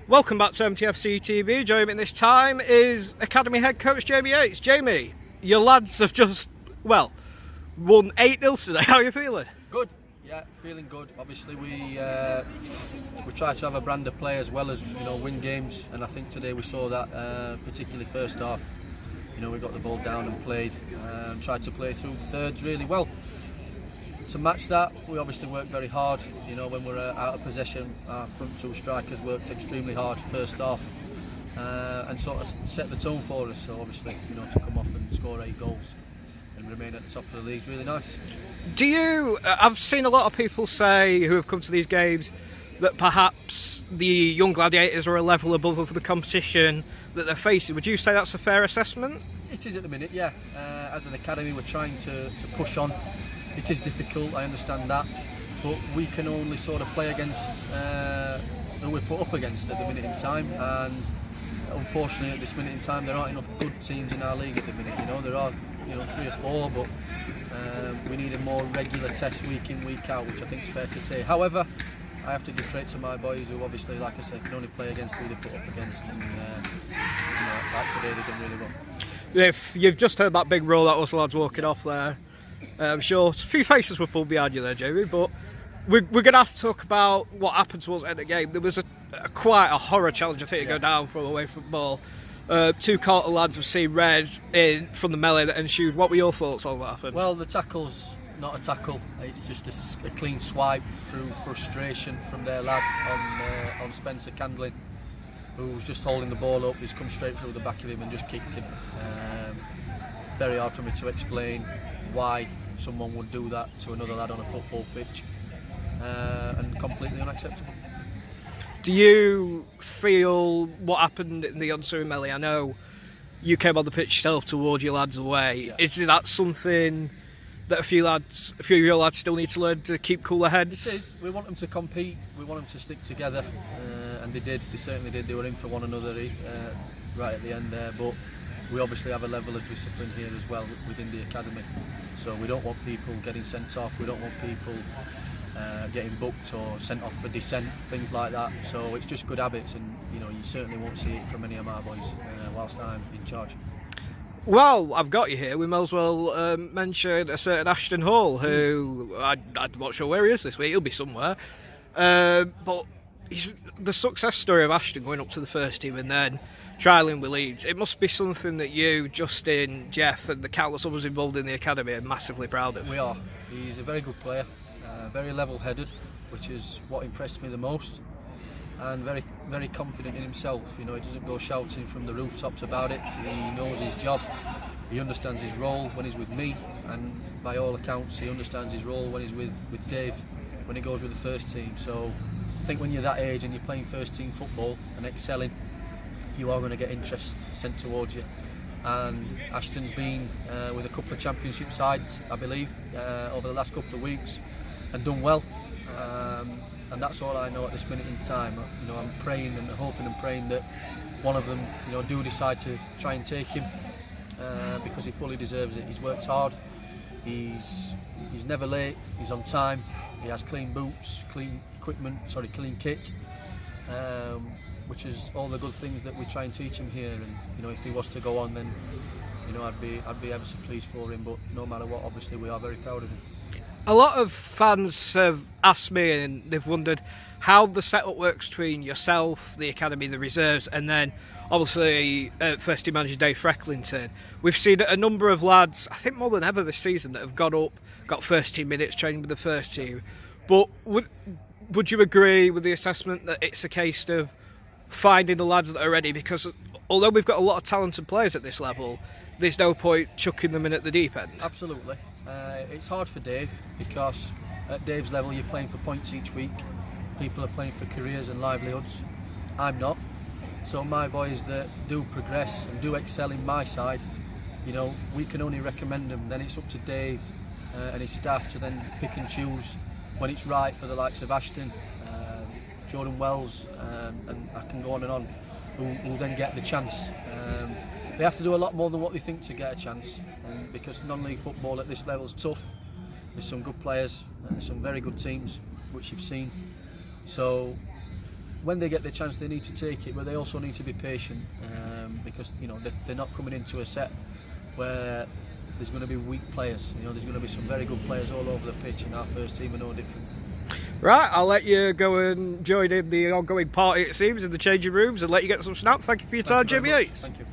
Welcome back to MTFC TV. Joining me this time is Academy head coach Jamie Yates. Jamie, your lads have just, won 8-0 today. How are you feeling? Good, yeah, feeling good. Obviously, we try to have a brand of play as well as win games, and I think today we saw that, particularly first half. We got the ball down and played, tried to play through thirds really well. To match that, we obviously worked very hard. When we're out of possession, our front two strikers worked extremely hard first half, and sort of set the tone for us. So obviously, to come off and score 8 goals and remain at the top of the league is really nice. I've seen a lot of people say who have come to these games that perhaps the young gladiators are a level above the competition that they're facing. Would you say that's a fair assessment? It is at the minute, yeah. As an academy, we're trying to push on. It is difficult, I understand that, but we can only sort of play against who we're put up against at the minute in time, and unfortunately at this minute in time there aren't enough good teams in our league at the minute. There are 3 or 4, but we need a more regular test week in, week out, which I think is fair to say. However, I have to give credit to my boys who obviously, like I said, can only play against who they put up against, and like today they've done really well. If you've just heard that big roll that was lads walking off there, I'm sure a few faces were pulled behind you there, Jamie, but we're going to have to talk about what happened towards the end of the game. There was quite a horror challenge, I think, to go down from away from the ball. 2 Carlton lads have seen red from the melee that ensued. What were your thoughts on what happened? Well, the tackle's not a tackle, it's just a clean swipe through frustration from their lad on Spencer Candlin, who was just holding the ball up. He's come straight through the back of him and just kicked him. Very hard for me to explain why someone would do that to another lad on a football pitch, and completely unacceptable. Do you feel what happened in the ensuing melee? I know you came on the pitch yourself towards your lads away. Yeah. Is that something that a few of your lads still need to learn to keep cooler heads? It is. We want them to compete, we want them to stick together, and they did, they certainly did. They were in for one another right at the end there, but we obviously have a level of discipline here as well within the academy. So we don't want people getting sent off, we don't want people getting booked or sent off for dissent, things like that. So it's just good habits, and you certainly won't see it from any of my boys whilst I'm in charge. Well, I've got you here. We might as well mention a certain Ashton Hall, who I'm not sure where he is this week. He'll be somewhere. But he's the success story of Ashton going up to the first team and then trialling with Leeds. It must be something that you, Justin, Jeff, and the countless others involved in the academy are massively proud of. We are. He's a very good player, very level-headed, which is what impressed me the most, and very, very confident in himself. He doesn't go shouting from the rooftops about it. He knows his job. He understands his role when he's with me, and by all accounts, he understands his role when he's with Dave, when he goes with the first team. So I think when you're that age and you're playing first team football and excelling, you are going to get interest sent towards you. And Ashton's been with a couple of championship sides, I believe, over the last couple of weeks, and done well. And that's all I know at this minute in time. I'm praying and hoping and praying that one of them, do decide to try and take him, because he fully deserves it. He's worked hard. He's never late. He's on time. He has clean boots, clean kit, which is all the good things that we try and teach him here. And if he was to go on, then I'd be ever so pleased for him. But no matter what, obviously we are very proud of him. A lot of fans have asked me, and they've wondered how the setup works between yourself, the academy, the reserves, and then obviously first team manager Dave Frecklington. We've seen a number of lads, I think more than ever this season, that have got up, got first team minutes training with the first team. But would you agree with the assessment that it's a case of finding the lads that are ready? Because although we've got a lot of talented players at this level, there's no point chucking them in at the deep end. Absolutely. It's hard for Dave, because at Dave's level you're playing for points each week. People are playing for careers and livelihoods. I'm not. So my boys that do progress and do excel in my side, we can only recommend them. Then it's up to Dave and his staff to then pick and choose when it's right for the likes of Ashton, Jordan Wells, and I can go on and on, who will then get the chance. They have to do a lot more than what they think to get a chance, and because non-league football at this level is tough. There's some good players and some very good teams, which you've seen. So when they get the chance, they need to take it, but they also need to be patient, because they're not coming into a set where there's going to be weak players. There's going to be some very good players all over the pitch, and our first team are no different. Right, I'll let you go and join in the ongoing party, it seems, in the changing rooms, and let you get some snap. Thank you for your time, Jamie Yates. Thank you.